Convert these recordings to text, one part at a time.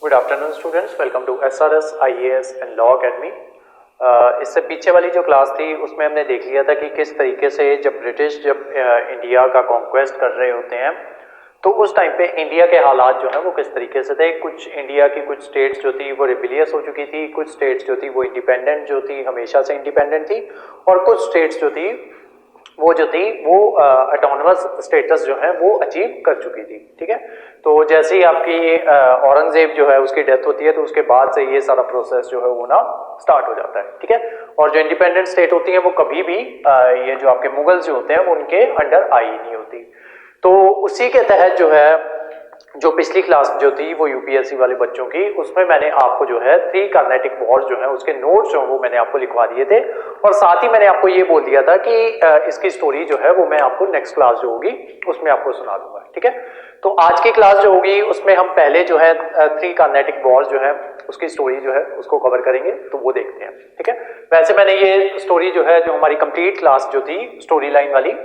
Good afternoon students, welcome to SRS IAS and law academy. इससे पीछे वाली जो क्लास थी उसमें हमने देख लिया था कि किस तरीके से जब ब्रिटिश इंडिया का कॉन्क्वेस्ट कर रहे होते हैं तो उस टाइम पे इंडिया के हालात जो हैं वो किस तरीके से थे। कुछ इंडिया की कुछ स्टेट्स जो थी वो रिबिलियस हो चुकी थी, कुछ स्टेट्स जो थी वो इंडिपेंडेंट जो थी हमेशा से इंडिपेंडेंट थी, और कुछ स्टेट्स जो थी वो ऑटोनमस स्टेटस जो है वो अचीव कर चुकी थी। ठीक है, तो जैसे ही आपकी औरंगजेब जो है उसकी डेथ होती है तो उसके बाद से ये सारा प्रोसेस जो है वो ना स्टार्ट हो जाता है। ठीक है, और जो इंडिपेंडेंट स्टेट होती है वो कभी भी ये जो आपके मुगल्स जो होते हैं वो उनके अंडर आई नहीं होती। तो उसी के तहत जो है जो पिछली क्लास जो थी वो यूपीएससी वाले बच्चों की, उसमें मैंने आपको जो है 3 कार्नेटिक वॉर्स जो है उसके नोट्स जो वो मैंने आपको लिखवा दिए थे, और साथ ही मैंने आपको ये बोल दिया था कि इसकी स्टोरी जो है वो मैं आपको नेक्स्ट क्लास जो होगी उसमें आपको सुना दूंगा। ठीक है, तो आज की क्लास जो होगी उसमें हम पहले जो है 3 कार्नेटिक वॉर्स जो है उसकी स्टोरी जो है उसको कवर करेंगे, तो वो देखते हैं। ठीक है, वैसे मैंने ये स्टोरी जो है जो हमारी कंप्लीट क्लास जो थी स्टोरी लाइन वाली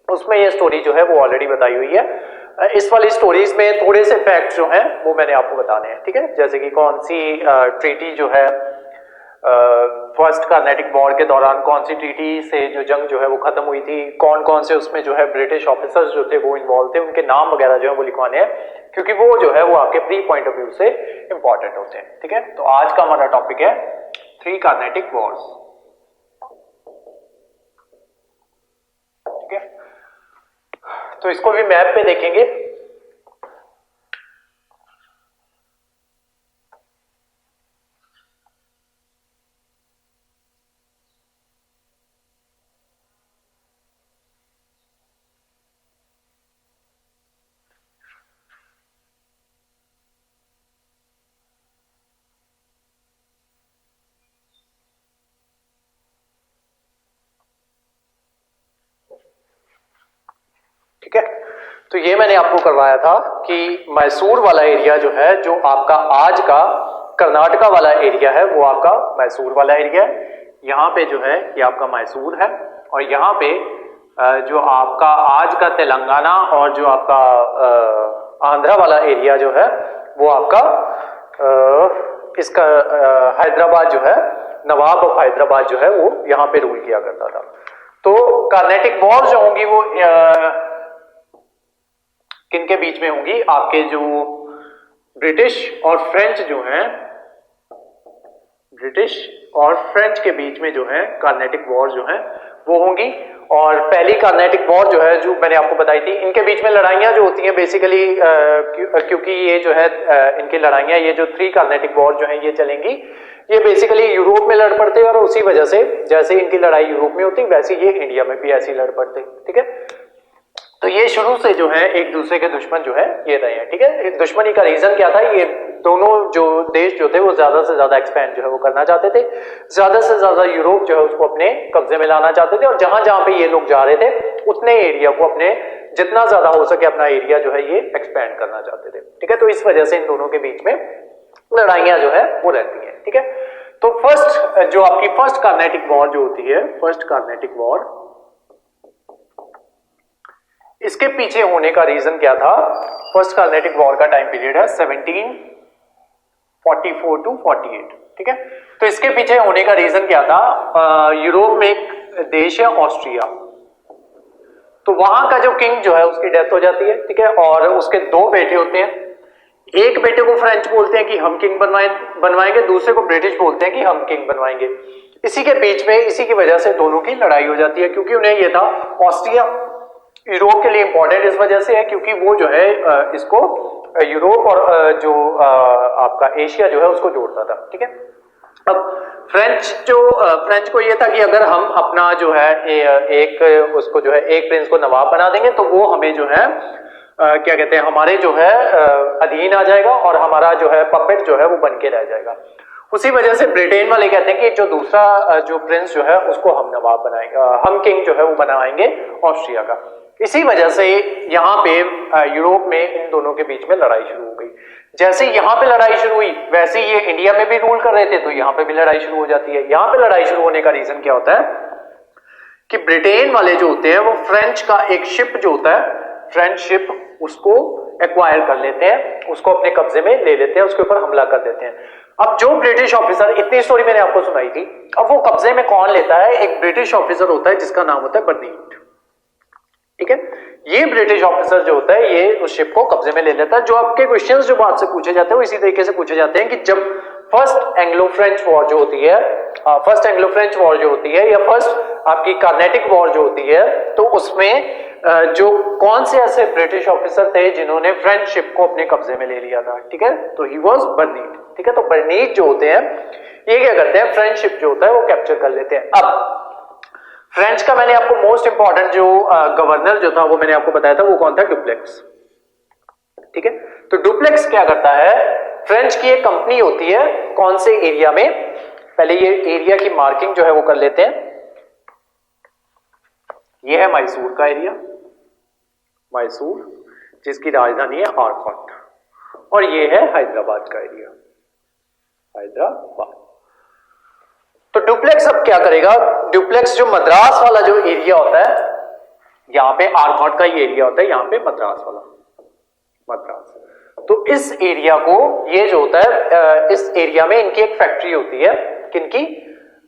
उसमें ये स्टोरी जो है वो ऑलरेडी बताई हुई है। इस वाली स्टोरीज में थोड़े से फैक्ट्स जो हैं वो मैंने आपको बताने हैं। ठीक है, जैसे कि कौन सी ट्रीटी जो है फर्स्ट कार्नेटिक वॉर के दौरान कौन सी ट्रीटी से जो जंग जो है वो खत्म हुई थी, कौन कौन से उसमें जो है ब्रिटिश ऑफिसर्स जो थे वो इन्वॉल्व थे, उनके नाम वगैरह जो है वो लिखवाने हैं, क्योंकि वो जो है वो आपके प्री पॉइंट ऑफ व्यू से इंपॉर्टेंट होते हैं। ठीक है, तो आज का हमारा टॉपिक है 3 कार्नेटिक वॉर्स। ठीक है, तो इसको भी मैप पे देखेंगे। ठीक है, तो ये मैंने आपको करवाया था कि मैसूर वाला एरिया जो है, जो आपका आज का कर्नाटका वाला एरिया है वो आपका मैसूर वाला एरिया है। यहाँ पे जो है ये आपका मैसूर है, और यहाँ पे जो आपका आज का तेलंगाना और जो आपका आंध्रा वाला एरिया जो है वो आपका इसका हैदराबाद जो है, नवाब ऑफ हैदराबाद जो है वो यहाँ पे रूल किया करता था। तो कार्नेटिक वॉर जो होंगी वो किनके बीच में होंगी? आपके जो ब्रिटिश और फ्रेंच जो हैं, ब्रिटिश और फ्रेंच के बीच में जो है कार्नेटिक वॉर जो है वो होंगी। और पहली कार्नेटिक वॉर जो है जो मैंने आपको बताई थी, इनके बीच में लड़ाइयां जो होती हैं बेसिकली क्योंकि ये जो है इनकी लड़ाइयां, ये जो 3 कार्नेटिक वॉर जो है ये चलेंगी, ये बेसिकली यूरोप में लड़ पड़ते हैं, और उसी वजह से जैसे इनकी लड़ाई यूरोप में होती वैसे ये इंडिया में भी ऐसी लड़ पड़ते। ठीक है, तो ये शुरू से जो है एक दूसरे के दुश्मन जो है ये रहे हैं। ठीक है, दुश्मनी का रीजन क्या था? ये दोनों जो देश जो थे वो ज्यादा से ज्यादा एक्सपैंड जो है वो करना चाहते थे, ज्यादा से ज्यादा यूरोप जो है उसको अपने कब्जे में लाना चाहते थे, और जहां जहां पे ये लोग जा रहे थे उतने एरिया को अपने जितना ज्यादा हो सके अपना एरिया जो है ये एक्सपैंड करना चाहते थे। ठीक है, तो इस वजह से इन दोनों के बीच में लड़ाइयां जो है वो रहती है। ठीक है, तो फर्स्ट जो आपकी फर्स्ट कार्नेटिक वॉर जो होती है, फर्स्ट कार्नेटिक वॉर, इसके पीछे होने का रीजन क्या था? फर्स्ट कार्नेटिक वॉर का टाइम पीरियड है 1744 टू 48। ठीक है, तो इसके पीछे होने का रीजन क्या था? यूरोप में एक देश है ऑस्ट्रिया, तो वहां का जो किंग जो है उसकी डेथ हो जाती है। ठीक है, और उसके 2 बेटे होते हैं, एक बेटे को फ्रेंच बोलते हैं कि हम किंग बनवाएंगे, दूसरे को ब्रिटिश बोलते हैं कि हम किंग बनवाएंगे। इसी के बीच में, इसी की वजह से दोनों की लड़ाई हो जाती है, क्योंकि उन्हें यह था ऑस्ट्रिया यूरोप के लिए इंपॉर्टेंट इस वजह से है क्योंकि वो जो है इसको यूरोप और जो आपका एशिया जो है उसको जोड़ता था। ठीक है, अब फ्रेंच को ये था कि अगर हम अपना जो है एक उसको जो है एक प्रिंस को नवाब बना देंगे तो वो हमें जो है क्या कहते हैं, हमारे जो है अधीन आ जाएगा, और हमारा जो है पपेट जो है वो बन के रह जाएगा। उसी वजह से ब्रिटेन वाले कहते हैं कि जो दूसरा जो प्रिंस जो है उसको हम नवाब बनाएंगे, हम किंग जो है वो बनाएंगे ऑस्ट्रिया का। इसी वजह से यहाँ पे यूरोप में इन दोनों के बीच में लड़ाई शुरू हो गई। जैसे यहाँ पे लड़ाई शुरू हुई वैसे ये इंडिया में भी रूल कर रहे थे, तो यहाँ पे भी लड़ाई शुरू हो जाती है। यहाँ पे लड़ाई शुरू होने का रीजन क्या होता है कि ब्रिटेन वाले जो होते हैं वो फ्रेंच का एक शिप जो होता है, फ्रेंच शिप, उसको एक्वायर कर लेते हैं, उसको अपने कब्जे में ले लेते हैं, उसके ऊपर हमला कर देते हैं। अब जो ब्रिटिश ऑफिसर, इतनी स्टोरी मैंने आपको सुनाई थी, अब वो कब्जे में कौन लेता है? एक ब्रिटिश ऑफिसर होता है जिसका नाम होता है बर्नीट, ठीक है। ये ब्रिटिश ऑफिसर जो होता है ये उस शिप को कब्जे में ले लेता है। जो आपके क्वेश्चंस जो बात से पूछे जाते हैं वो इसी तरीके से पूछे जाते हैं कि जब फर्स्ट एंग्लो फ्रेंच वॉर जो होती है, फर्स्ट एंग्लो फ्रेंच वॉर जो होती है या फर्स्ट आपकी कार्नेटिक वॉर जो होती है, तो उसमें जो कौन से ऐसे ब्रिटिश ऑफिसर थे जिन्होंने फ्रेंच शिप को अपने कब्जे में ले लिया था, ठीक है, तो ही वाज बर्नीट, ठीक है। तो बर्नीट जो होते हैं ये क्या करते हैं? फ्रेंच शिप जो होता है वो कैप्चर कर लेते हैं। अब फ्रेंच का मैंने आपको मोस्ट इंपॉर्टेंट जो गवर्नर जो था वो मैंने आपको बताया था, वो कौन था? डुप्लेक्स, ठीक है। तो डुप्लेक्स क्या करता है? फ्रेंच की एक कंपनी होती है, कौन से एरिया में? पहले ये एरिया की मार्किंग जो है वो कर लेते हैं। ये है मैसूर का एरिया, मैसूर जिसकी राजधानी है आरकॉट, और ये है हैदराबाद का एरिया, हैदराबाद। तो डुप्लेक्स अब क्या करेगा? डुप्लेक्स जो मद्रास वाला जो एरिया होता है, यहां पे आरकॉट का ही एरिया होता है, यहां पे मद्रास वाला, मद्रास, तो इस एरिया को, ये जो होता है इस एरिया में इनकी एक फैक्ट्री होती है, किनकी?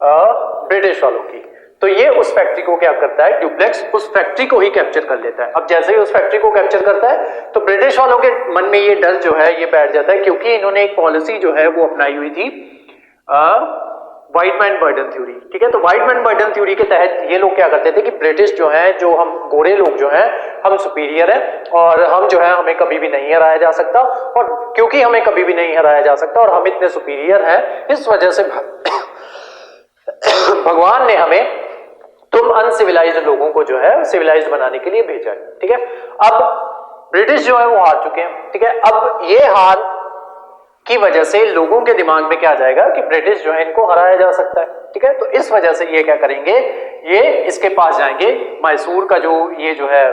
ब्रिटिश वालों की। तो ये उस फैक्ट्री को क्या करता है? डुप्लेक्स उस फैक्ट्री को ही कैप्चर कर लेता है। अब जैसे ही उस फैक्ट्री को कैप्चर करता है तो ब्रिटिश वालों के मन में ये डर जो है ये बैठ जाता है, क्योंकि इन्होंने एक पॉलिसी जो है वो अपनाई हुई थी, व्हाइट मैन बर्डन थ्योरी, ठीक है। तो व्हाइट मैन बर्डन थ्योरी के तहत ये लोग क्या करते थे कि ब्रिटिश जो है, जो हम गोरे लोग जो हैं, हम सुपीरियर हैं और हम जो है हमें कभी भी नहीं हराया जा सकता, और क्योंकि हमें कभी भी नहीं हराया जा सकता और हम इतने सुपीरियर हैं, इस वजह से भगवान ने हमें तुम अनसिविलाइज्ड लोगों को जो है सिविलाइज्ड बनाने के लिए भेजा है, ठीक है। अब ब्रिटिश जो है वो हार चुके हैं, ठीक है। अब ये हार की वजह से लोगों के दिमाग में क्या आ जाएगा कि ब्रिटिश जो है इनको हराया जा सकता है, ठीक है। तो इस वजह से ये क्या करेंगे? ये इसके पास जाएंगे, मैसूर का जो ये जो है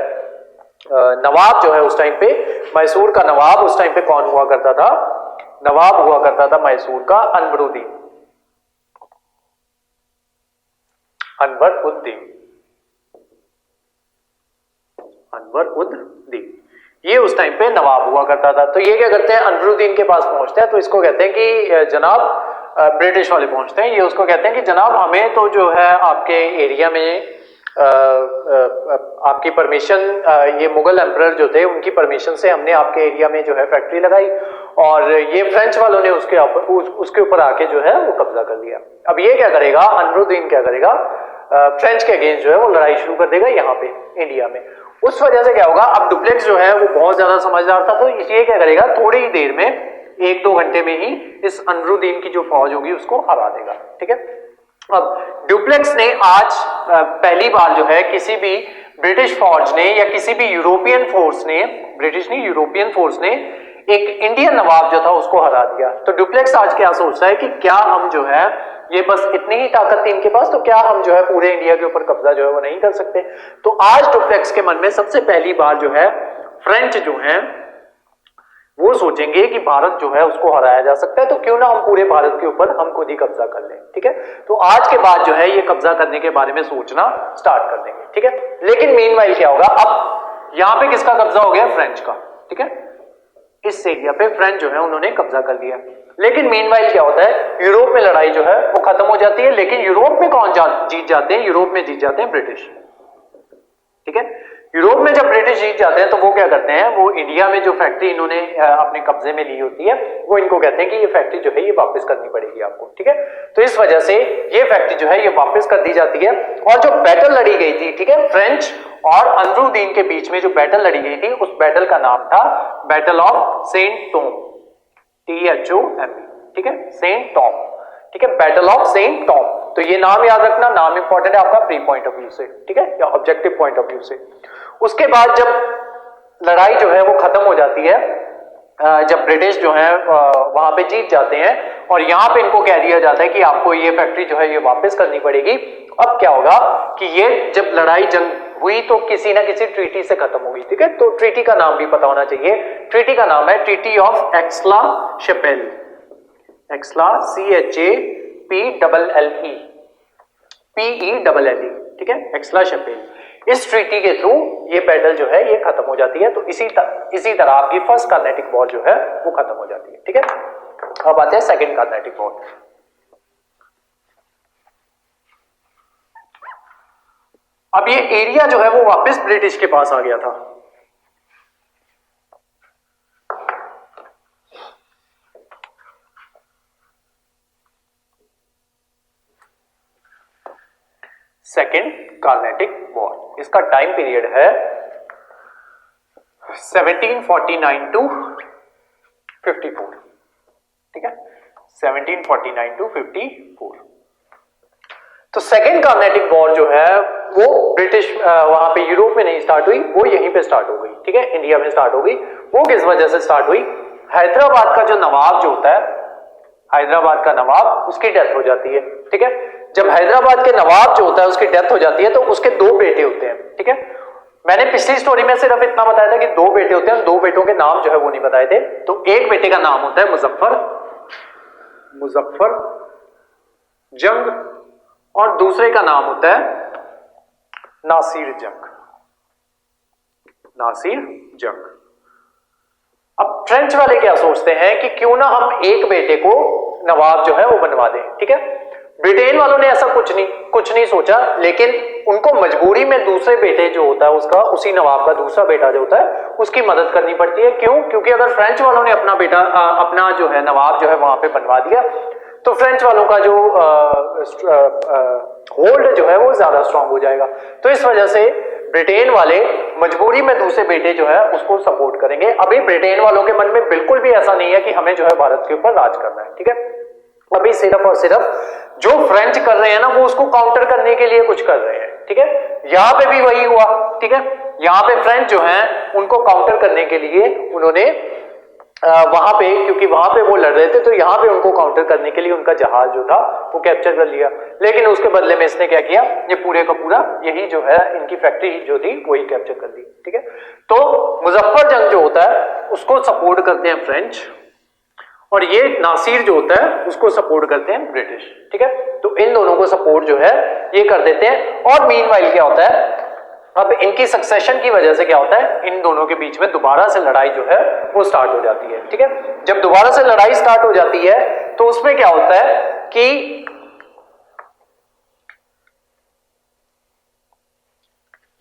नवाब जो है उस टाइम पे, मैसूर का नवाब उस टाइम पे कौन हुआ करता था? नवाब हुआ करता था मैसूर का अनवरुद्दीन, अनवर-उद-दीन, अनवर-उद-दीन, ये उस टाइम पे नवाब हुआ करता था। तो ये क्या करते हैं? अनवरुद्दीन के पास पहुंचते हैं, तो इसको कहते हैं कि जनाब, ब्रिटिश वाले पहुंचते हैं, ये उसको कहते हैं कि जनाब हमें तो जो है आपके एरिया में आपकी परमिशन, ये मुगल एम्परर जो थे उनकी परमिशन से हमने आपके एरिया में जो है फैक्ट्री लगाई, और ये फ्रेंच वालों ने उसके ऊपर आके जो है वो कब्जा कर लिया। अब ये क्या करेगा? अनवरुद्दीन क्या करेगा? फ्रेंच के अगेंस्ट जो है वो लड़ाई शुरू कर देगा यहाँ पे इंडिया में। उस वजह से क्या होगा? अब डुप्लेक्स जो है वो बहुत ज्यादा समझदार था, तो ये क्या करेगा? थोड़ी ही देर में, 1-2 घंटे में ही इस अनवरुद्दीन की जो फौज होगी उसको हरा देगा, ठीक है। अब डुप्लेक्स ने आज पहली बार जो है किसी भी ब्रिटिश फौज ने या किसी भी यूरोपियन फोर्स ने, ब्रिटिश नहीं यूरोपियन फोर्स ने, एक इंडियन नवाब जो था उसको हरा दिया। तो डुप्लेक्स आज क्या सोचता है कि क्या हम जो है, ये बस इतनी ही ताकत थी इनके पास, तो क्या हम जो है पूरे इंडिया के ऊपर कब्जा जो है वो नहीं कर सकते? तो आज डुप्लेक्स के मन में सबसे पहली बार जो है फ्रेंच जो है वो सोचेंगे कि भारत जो है उसको हराया जा सकता है, तो क्यों ना हम पूरे भारत के ऊपर हम खुद ही कब्जा कर लें, ठीक है। तो आज के बाद जो है ये कब्जा करने के बारे में सोचना स्टार्ट कर देंगे, ठीक है। लेकिन मीनवाइल क्या होगा? अब यहां पे किसका कब्जा हो गया? फ्रेंच का, ठीक है। इस एरिया पे फ्रेंच जो है उन्होंने कब्जा कर लिया। लेकिन मीनवाइल क्या होता है? यूरोप में लड़ाई जो है वो खत्म हो जाती है, लेकिन यूरोप में कौन जीत जाते हैं? यूरोप में जीत जाते हैं ब्रिटिश, ठीक है। यूरोप में जब ब्रिटिश जीत जाते हैं तो वो क्या करते हैं? वो इंडिया में जो फैक्ट्री इन्होंने अपने कब्जे में ली होती है, वो इनको कहते हैं कि ये फैक्ट्री जो है ये वापस करनी पड़ेगी आपको, ठीक है। तो इस वजह से ये फैक्ट्री जो है ये वापस कर दी जाती है। और जो बैटल लड़ी गई थी, ठीक है, फ्रेंच और अनवरुद्दीन के बीच में जो बैटल लड़ी गई थी, उस बैटल का नाम था battle of Saint Tom, THOM, ठीक है, सेंट टॉम, ठीक है, बैटल ऑफ सेंट टॉम। तो ये नाम याद रखना, नाम इंपॉर्टेंट है आपका प्री पॉइंट ऑफ व्यू से, ठीक है, या ऑब्जेक्टिव पॉइंट ऑफ व्यू से। उसके बाद जब लड़ाई जो है वो खत्म हो जाती है, जब ब्रिटिश जो है वहां पे जीत जाते हैं और यहां पे इनको कह दिया जाता है कि आपको ये फैक्ट्री जो है ये वापस करनी पड़ेगी। अब क्या होगा कि ये जब लड़ाई जंग हुई तो किसी ना किसी ट्रीटी से खत्म हुई, ठीक है। तो ट्रीटी का नाम भी पता होना चाहिए। ट्रीटी का नाम है ट्रीटी ऑफ एक्सला-शेपेल, एक्सला CHAPELLE, PELLE, ठीक है, एक्सला-शेपेल। इस ट्रीटी के थ्रू ये बैटल जो है ये खत्म हो जाती है। तो इसी तरह आपकी फर्स्ट कार्नेटिक वॉर जो है वो खत्म हो जाती है। ठीक है, अब आते हैं सेकंड कार्नेटिक वॉर। अब ये एरिया जो है वो वापस ब्रिटिश के पास आ गया था। सेकेंड कार्नेटिक वॉर, इसका टाइम पीरियड है 1749 टू 54। ठीक है, 1749 टू 54। तो सेकेंड कार्नेटिक वॉर जो है वो ब्रिटिश वहां पे यूरोप में नहीं स्टार्ट हुई, वो यहीं पे स्टार्ट हो गई। ठीक है, इंडिया में स्टार्ट हो गई। वो किस वजह से स्टार्ट हुई? हैदराबाद का जो नवाब जो होता है, हैदराबाद का नवाब, उसकी डेथ हो जाती है। ठीक है, जब हैदराबाद के नवाब जो होता है उसकी डेथ हो जाती है तो उसके दो बेटे होते हैं। ठीक है, मैंने पिछली स्टोरी में सिर्फ इतना बताया था कि दो बेटे होते हैं, दो बेटों के नाम जो है वो नहीं बताए थे। तो एक बेटे का नाम होता है मुजफ्फर जंग, और दूसरे का नाम होता है नासिर जंग। अब फ्रेंच वाले क्या सोचते हैं कि क्यों ना हम एक बेटे को नवाब जो है वो बनवा दें। ठीक है, ब्रिटेन वालों ने ऐसा कुछ नहीं सोचा, लेकिन उनको मजबूरी में दूसरे बेटे जो होता है उसका, उसी नवाब का दूसरा बेटा जो होता है उसकी मदद करनी पड़ती है। क्यों? क्योंकि अगर फ्रेंच वालों ने अपना बेटा अपना जो है नवाब जो है वहां पे बनवा दिया तो फ्रेंच वालों का जो होल्ड जो है वो ज्यादा स्ट्रांग हो जाएगा। तो इस वजह से ब्रिटेन वाले मजबूरी में दूसरे बेटे जो है उसको सपोर्ट करेंगे। अभी ब्रिटेन वालों के मन में बिल्कुल भी ऐसा नहीं है कि हमें जो है भारत के ऊपर राज करना है। ठीक है, अभी सिर्फ और सिर्फ जो फ्रेंच कर रहे हैं ना वो उसको काउंटर करने के लिए कुछ कर रहे हैं। ठीक है, यहां पे भी वही हुआ। ठीक है, यहां पे फ्रेंच जो हैं उनको काउंटर करने के लिए उन्होंने वहां पे, क्योंकि वहां पे वो लड़ रहे थे तो यहां पे उनको काउंटर करने के लिए उनका जहाज जो था वो कैप्चर कर लिया। लेकिन उसके बदले में इसने क्या किया, ये पूरे का पूरा यही जो है इनकी फैक्ट्री जो थी वही कैप्चर कर ली। ठीक है, तो मुजफ्फर जंग जो होता है उसको सपोर्ट करते हैं फ्रेंच, और ये नासिर जो होता है उसको सपोर्ट करते हैं ब्रिटिश। ठीक है, तो इन दोनों को सपोर्ट जो है ये कर देते हैं। और मीनवाइल क्या होता है, अब इनकी सक्सेशन की वजह से क्या होता है, इन दोनों के बीच में दोबारा से लड़ाई जो है वो स्टार्ट हो जाती है। ठीक है, जब दोबारा से लड़ाई स्टार्ट हो जाती है तो उसमें क्या होता है कि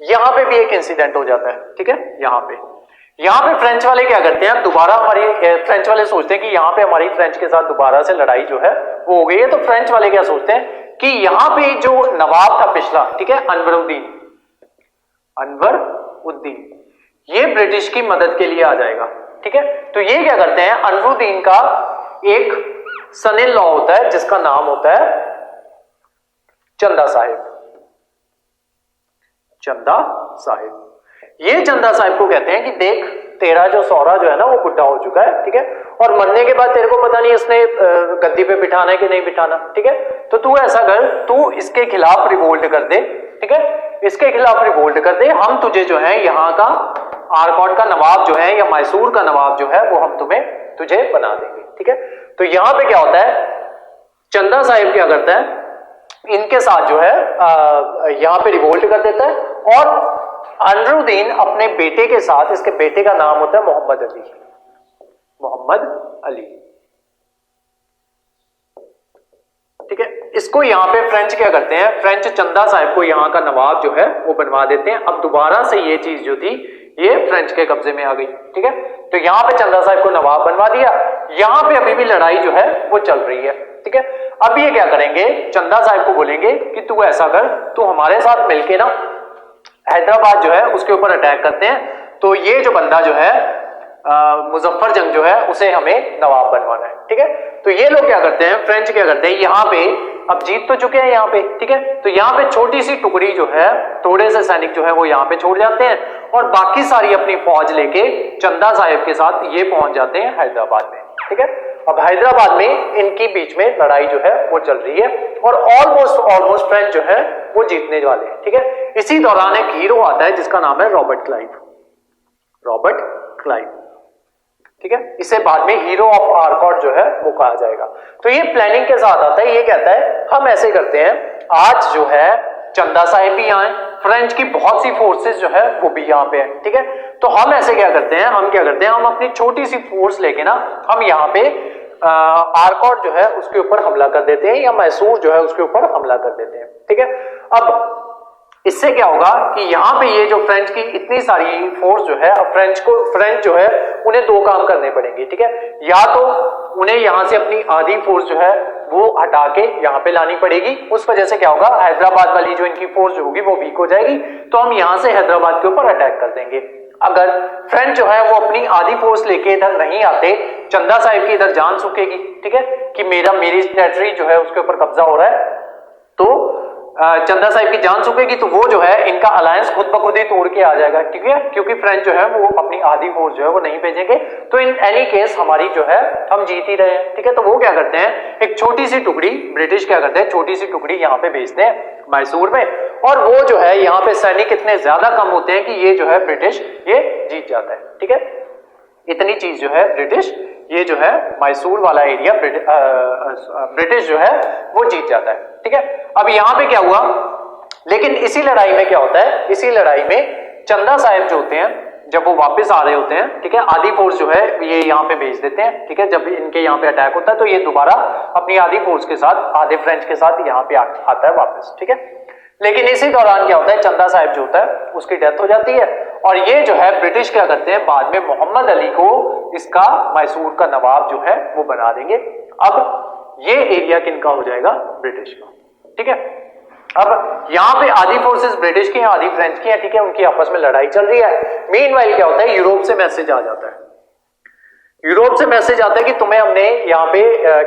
यहां पे भी एक इंसिडेंट हो जाता है। ठीक है, यहां पे फ्रेंच वाले क्या करते हैं, दोबारा हमारी फ्रेंच वाले सोचते हैं कि यहां पे हमारी फ्रेंच के साथ दोबारा से लड़ाई जो है वो हो गई है। तो फ्रेंच वाले क्या सोचते हैं कि यहां पे जो नवाब था पिछला, ठीक है, अनवर उद्दीन, ये ब्रिटिश की मदद के लिए आ जाएगा। ठीक है, तो ये क्या करते हैं, अनवरुद्दीन का एक सन इन लॉ होता है जिसका नाम होता है चंदा साहिब। ये चंदा साहिब को कहते हैं कि देख, तेरा जो सौरा जो है ना वो बुढ़ा हो चुका है। ठीक है, और मरने के बाद तेरे को पता नहीं इसने गद्दी पे बिठाना है कि नहीं बिठाना। ठीक है, तो तू ऐसा कर, तू इसके खिलाफ रिवोल्ट कर दे। ठीक है, इसके खिलाफ रिवोल्ट कर दे, हम तुझे जो है यहाँ का आरकॉट का नवाब जो है या मैसूर का नवाब जो है वो हम तुझे बना देंगे। ठीक है, तो यहां पे क्या होता है, चंदा साहिब क्या करता है, इनके साथ जो है यहां पे रिवोल्ट कर देता है। और अनवरुद्दीन अपने बेटे के साथ, इसके बेटे का नाम होता है मोहम्मद अली। ठीक है, इसको यहां पे फ्रेंच क्या करते हैं, फ्रेंच चंदा साहिब को यहां का नवाब जो है वो बनवा देते हैं। अब दोबारा से ये चीज जो थी ये फ्रेंच के कब्जे में आ गई। ठीक है, तो यहां पे चंदा साहिब को नवाब बनवा दिया। यहां पे अभी भी लड़ाई जो है वो चल रही है। ठीक है, अब ये क्या करेंगे, चंदा साहिब को बोलेंगे कि तू ऐसा कर, तू हमारे साथ मिलके ना हैदराबाद जो है उसके ऊपर अटैक करते हैं। तो ये जो बंदा जो है मुजफ्फर जंग जो है उसे हमें नवाब बनवाना है। ठीक है, तो ये लोग क्या करते हैं, फ्रेंच क्या करते हैं, यहाँ पे अब जीत तो चुके हैं यहाँ पे। ठीक है, तो यहाँ पे छोटी सी टुकड़ी जो है, थोड़े से सैनिक जो है वो यहाँ पे छोड़ जाते हैं और बाकी सारी अपनी फौज लेके चंदा साहिब के साथ ये पहुंच जाते हैं हैदराबाद में। ठीक है, अब हैदराबाद में इनकी बीच में लड़ाई जो है वो चल रही है और ऑलमोस्ट फ्रेंच जो है वो जीतने वाले हैं। ठीक है, इसी दौरान एक हीरो आता है जिसका नाम है रॉबर्ट क्लाइव। ठीक है, इसे बाद में हीरो ऑफ आरकॉट जो है वो कहा जाएगा। तो ये प्लानिंग के साथ आता है, ये कहता है हम ऐसे करते हैं, आज जो है चंदा साहिब भी यहाँ है, फ्रेंच की बहुत सी फोर्सेस जो है वो भी यहाँ पे है, ठीक है। तो हम ऐसे क्या करते हैं, हम अपनी छोटी सी फोर्स लेके ना हम यहाँ पे आर्कॉट जो है उसके ऊपर हमला कर देते हैं, या मैसूर जो है उसके ऊपर हमला कर देते हैं, ठीक है। अब इससे क्या होगा कि यहाँ पे ये जो फ्रेंच की इतनी सारी फोर्स जो है, अब फ्रेंच जो है उन्हें दो काम करने पड़ेंगे, ठीक है। या तो उन्हें यहाँ से अपनी आधी फोर्स जो है वो हटा के यहाँ पे लानी पड़ेगी, उस वजह से क्या होगा, हैदराबाद वाली जो इनकी फोर्स जो होगी वो वीक हो जाएगी, तो हम यहाँ से हैदराबाद के ऊपर अटैक कर देंगे। अगर फ्रेंच जो है वो अपनी आधी फोर्स लेके इधर नहीं आते, चंदा साहिब की इधर जान सूखेगी, ठीक है, कि मेरी टेरिटरी जो है उसके ऊपर कब्जा हो रहा है, तो चंदा साहिब की जान सूखेगी, तो वो जो है इनका अलायंस खुद ब खुद ही तोड़ के आ जाएगा, ठीक है, क्योंकि फ्रेंच जो है वो अपनी आधी फोर्स जो है वो नहीं भेजेंगे, तो इन एनी केस हमारी जो है हम जीत ही रहे हैं, ठीक है। तो वो क्या करते हैं, एक छोटी सी टुकड़ी ब्रिटिश क्या करते हैं, छोटी सी टुकड़ी यहाँ पे भेजते हैं मैसूर में, और वो जो है यहाँ पे सैनिक इतने ज्यादा कम होते हैं कि ये जो है ब्रिटिश ये जीत जाता है, ठीक है। इतनी चीज जो है ब्रिटिश ये जो है मैसूर वाला एरिया ब्रिटिश जो है वो जीत जाता है, ठीक है। अब यहाँ पे क्या हुआ, लेकिन इसी लड़ाई में क्या होता है, इसी लड़ाई में चंदा साहिब जो होते हैं जब वो वापस आ रहे होते हैं, ठीक है, आधी फोर्स जो है ये यहाँ पे भेज देते हैं, ठीक है। जब इनके यहाँ पे अटैक होता है तो ये दोबारा अपनी आधी फोर्स के साथ, आधे फ्रेंच के साथ यहाँ पे आता है वापस, ठीक है। लेकिन इसी दौरान क्या होता है, चंदा साहिब जो होता है उसकी डेथ हो जाती है, और ये जो है ब्रिटिश क्या करते हैं, बाद में मोहम्मद अली को इसका मैसूर का नवाब जो है वो बना देंगे। अब ये एरिया किनका हो जाएगा, ब्रिटिश का, ठीक है। अब यहाँ पे आधी फोर्सेस ब्रिटिश की हैं, आधी फ्रेंच की हैं, ठीक है, उनकी आपस में लड़ाई चल रही है। मीनवाइल क्या होता है, यूरोप से मैसेज आ जाता है, यूरोप से मैसेज आता है कि तुम्हें हमने यहाँ पे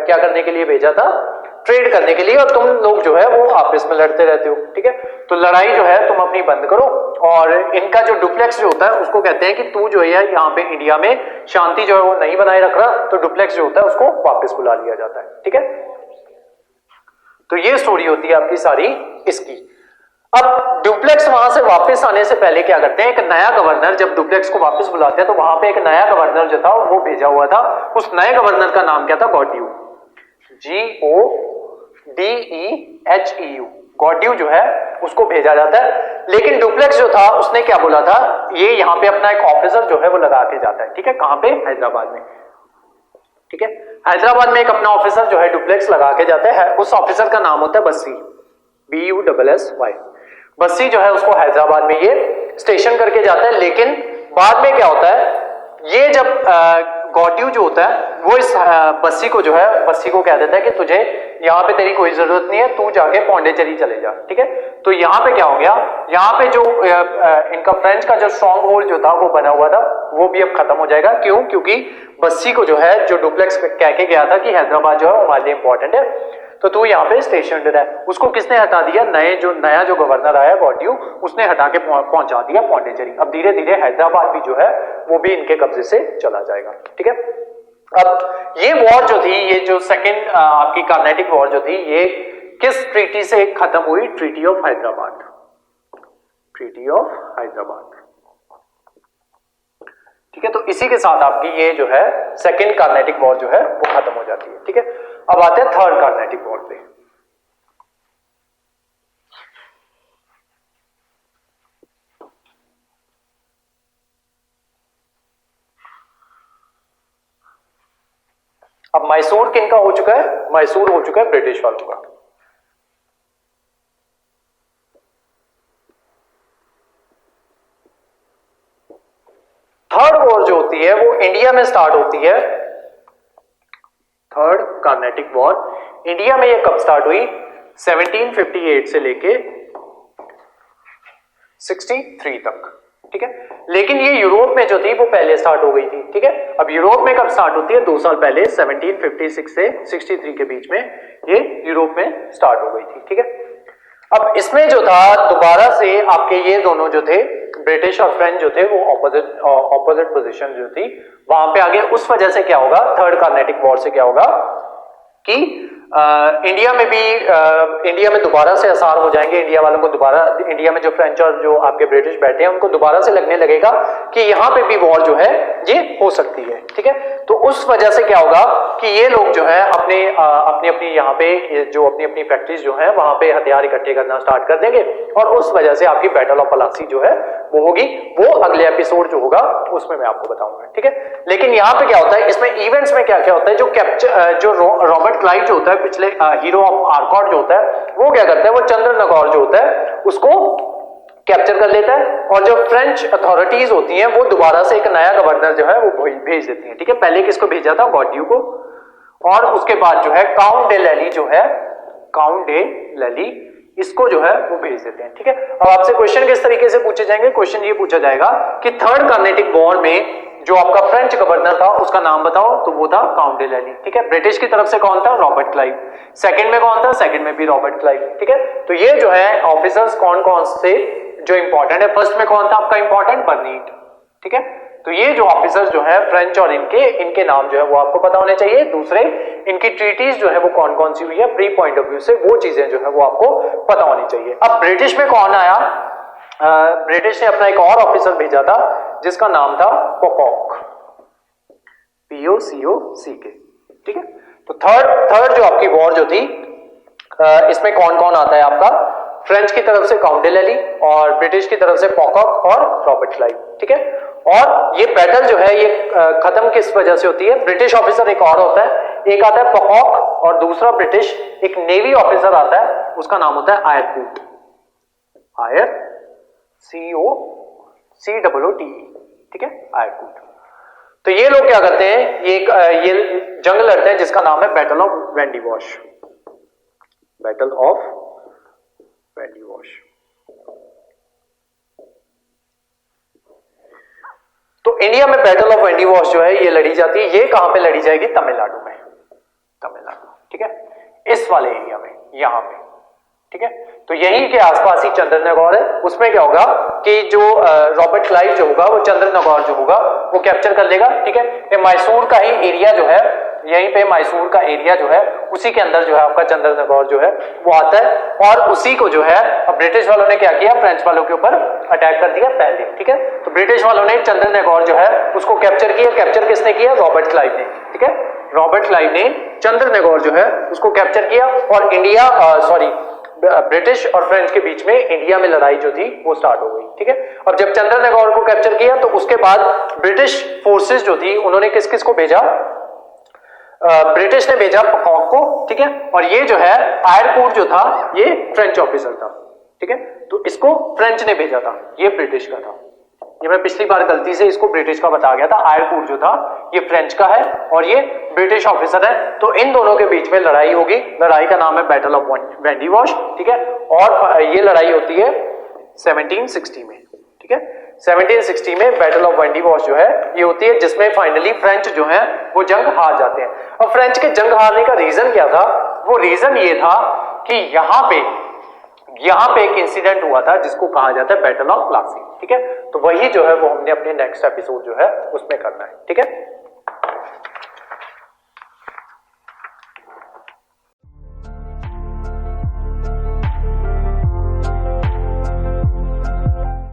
क्या करने के लिए भेजा था, ट्रेड करने के लिए, और तुम लोग जो है वो आपस में लड़ते रहते हो, ठीक है। तो लड़ाई जो है तुम अपनी बंद करो, और इनका जो डुप्लेक्स जो होता है उसको कहते हैं कि तू जो है यहाँ पे इंडिया में शांति जो है वो नहीं बनाए रख रहा, तो डुप्लेक्स जो होता है उसको वापस बुला लिया जाता है, ठीक है। तो ये स्टोरी होती है आपकी सारी इसकी। अब डुप्लेक्स वहां से वापस आने से पहले क्या करते हैं, एक नया गवर्नर, जब डुप्लेक्स को वापस बुलाते हैं तो वहां पे एक नया गवर्नर जो था वो भेजा हुआ था, उस नए गवर्नर का नाम क्या था, गॉड्यू, GODEHEU, गॉड्यू जो है उसको भेजा जाता है। लेकिन डुप्लेक्स जो था उसने क्या बोला था, ये यहाँ पे अपना एक ऑफिसर जो है वो लगा के जाता है, ठीक है, कहां पे, हैदराबाद में, ठीक है, हैदराबाद में एक अपना ऑफिसर जो है डुप्लेक्स लगा के जाता है, उस ऑफिसर का नाम होता है बस्सी, BUSSY, बस्सी जो है उसको हैदराबाद में ये स्टेशन करके जाता है। लेकिन बाद में क्या होता है, ये जब गॉड्यू जो होता है वो इस बस्सी को जो है, बस्सी को कह देता है कि तुझे यहाँ पे तेरी कोई जरूरत नहीं है, तू जाके पौंडीचेरी चले जा, ठीक है। तो यहाँ पे क्या हो गया, यहाँ पे जो इनका फ्रेंच का जो स्ट्रॉन्ग होल्ड जो था वो बना हुआ था वो भी अब खत्म हो जाएगा। क्यों, क्योंकि बस्सी को जो है, जो डुप्लेक्स कह के गया था कि हैदराबाद जो है वो हमारे लिए इंपॉर्टेंट है, तो तू यहाँ पे स्टेशन है, उसको किसने हटा दिया, नया जो गवर्नर आया गॉड्यू, उसने हटा के पहुंचा दिया पौंडीचेरी। अब धीरे धीरे हैदराबाद भी जो है वो भी इनके कब्जे से चला जाएगा, ठीक है। अब ये वॉर जो थी, ये जो सेकेंड आपकी कार्नेटिक वॉर जो थी, ये किस ट्रीटी से खत्म हुई, treaty of Hyderabad, treaty of Hyderabad, ठीक है। तो इसी के साथ आपकी ये जो है सेकेंड कार्नेटिक वॉर जो है वो खत्म हो जाती है, ठीक है। अब आते हैं थर्ड कार्नेटिक वॉर पे। अब मैसूर किनका हो चुका है, मैसूर हो चुका है ब्रिटिश वालों का। थर्ड वॉर जो होती है वो इंडिया में स्टार्ट होती है, थर्ड कार्नेटिक वॉर इंडिया में ये कब स्टार्ट हुई, 1758 से लेके 63 तक, ठीक है। लेकिन ये यूरोप में जो थी वो पहले स्टार्ट हो गई थी, ठीक है। अब यूरोप में कब स्टार्ट होती है, 2 साल पहले 1756 से 63 के बीच में ये यूरोप में स्टार्ट हो गई थी, ठीक है। अब इसमें जो था दोबारा से आपके ये दोनों जो थे, ब्रिटिश और फ्रेंच जो थे, वो ऑपोजिट पोजीशन जो थी वहां पे आगे। उस वजह से क्या होगा, थर्ड कार्नेटिक वॉर से क्या होगा कि इंडिया में भी इंडिया में दोबारा से असर हो जाएंगे, इंडिया वालों को दोबारा, इंडिया में जो फ्रेंच और जो आपके ब्रिटिश बैठे हैं उनको दोबारा से लगने लगेगा कि यहाँ पे भी वॉर जो है ये हो सकती है, ठीक है। तो उस वजह से क्या होगा कि ये लोग जो है अपने अपनी यहाँ पे जो अपनी फैक्ट्रीज जो है वहां पे हथियार इकट्ठे करना स्टार्ट कर देंगे और उस वजह से आपकी बैटल ऑफ पलासी जो है वो होगी। वो अगले एपिसोड जो होगा उसमें मैं आपको बताऊंगा, ठीक है। लेकिन यहाँ पे क्या होता है, इसमें इवेंट्स में क्या क्या होता है, जो रॉबर्ट क्लाइव जो होता है, पिछले हीरो ऑफ आर्कॉट जो होता है, वो क्या करता है, वो चंद्रनगौर जो होता है उसको कैप्चर कर लेता है और जो फ्रेंच अथॉरिटीज होती हैं वो दोबारा से एक नया गवर्नर जो है वो भेज देती हैं, ठीक है। पहले किसको भेजा था, गॉड्यू को, और उसके बाद जो है काउंट डे लैली जो है, काउंट डे लैली इसको जो है वो भेज देते हैं, ठीक है। अब आपसे क्वेश्चन किस तरीके से पूछे जाएंगे, क्वेश्चन ये पूछा जाएगा कि थर्ड कार्नेटिक वॉर में जो आपका फ्रेंच गवर्नर था उसका नाम बताओ, तो वो था काउंट डे लैली, ठीक है। ब्रिटिश की तरफ से कौन था, रॉबर्ट क्लाइव। सेकंड में कौन था, सेकंड में भी रॉबर्ट क्लाइव, ठीक है। तो ये जो है ऑफिसर्स कौन कौन से जो इंपॉर्टेंट है, फर्स्ट में कौन था आपका इंपॉर्टेंट, बर्नीट, ठीक है। तो ये जो ऑफिसर्स जो है फ्रेंच और इनके नाम जो है वो आपको पता होने चाहिए। दूसरे इनकी ट्रीटीज जो है वो कौन कौन सी हुई है प्री पॉइंट ऑफ व्यू से, वो चीजें जो है वो आपको पता होनी चाहिए। अब ब्रिटिश में कौन आया, ब्रिटिश ने अपना एक और ऑफिसर भेजा था जिसका नाम था पॉकॉक, POCOCK, ठीक है। तो थर्ड जो आपकी वॉर जो थी इसमें कौन कौन आता है आपका, फ्रेंच की तरफ से काउंट डे लैली और ब्रिटिश की तरफ से पॉकॉक और रॉबर्ट क्लाइव, ठीक है। और ये बैटल जो है ये खत्म किस वजह से होती है, ब्रिटिश ऑफिसर एक और होता है, एक आता है पॉकॉक और दूसरा ब्रिटिश एक नेवी ऑफिसर आता है, उसका नाम होता है आयरकूट, आयर COCOOTE, ठीक है, आयरकूट। तो ये लोग क्या करते हैं, ये जंग लड़ते हैं जिसका नाम है battle of Wendy wash, battle of Wendy wash. तो इंडिया में बैटल ऑफ वेंडी वॉश जो है ये लड़ी जाती है, ये कहां पे लड़ी जाएगी, तमिलनाडु में, तमिलनाडु, ठीक है, इस वाले एरिया में, यहां पे, ठीक है। तो यहीं के आसपास ही चंद्रनगौर है। उसमें क्या होगा कि जो रॉबर्ट क्लाइव जो होगा वो चंद्रनगौर जो होगा वो कैप्चर कर लेगा, ठीक है। ये मैसूर का ही एरिया जो है, यहीं पे मैसूर का एरिया जो है उसी के अंदर जो है आपका चंद्रनगौर जो है वो आता है और उसी को जो है अब ब्रिटिश वालों ने क्या किया, फ्रेंच वालों के ऊपर अटैक कर दिया पहले, ठीक है। तो ब्रिटिश वालों ने चंद्रनगौर जो है उसको कैप्चर किया, कैप्चर किसने किया, रॉबर्ट क्लाइव ने, ठीक है। रॉबर्ट क्लाइव ने चंद्रनगौर जो है उसको कैप्चर किया और इंडिया ब्रिटिश और फ्रेंच के बीच में इंडिया में लड़ाई जो थी वो स्टार्ट हो गई, ठीक है। अब जब चंद्रनगौर को कैप्चर किया तो उसके बाद ब्रिटिश फोर्सेस जो थी उन्होंने किस किस को भेजा, ब्रिटिश ने भेजा पॉकॉक को, ठीक है। और ये जो है आयरकूट जो था ये फ्रेंच ऑफिसर था, ठीक है। तो इसको फ्रेंच ने भेजा था, ये ब्रिटिश का था। ये मैं पिछली बार गलती से इसको ब्रिटिश का बता गया था, आयरकूट जो था ये फ्रेंच का है और ये ब्रिटिश ऑफिसर है। तो इन दोनों के बीच में लड़ाई होगी, लड़ाई का नाम है बैटल ऑफ वेंडी वॉश, ठीक है। और ये लड़ाई होती है 1760 में, ठीक है। 1760 में बैटल ऑफ वेंडी वॉश जो है ये होती है जिसमें फाइनली फ्रेंच जो है वो जंग हार जाते हैं। अब फ्रेंच के जंग हारने का रीजन क्या था, वो रीजन ये था कि यहाँ पे एक इंसिडेंट हुआ था जिसको कहा जाता है बैटल ऑफ प्लासी, ठीक है। तो वही जो है वो हमने अपने नेक्स्ट एपिसोड जो है उसमें करना है, ठीक है।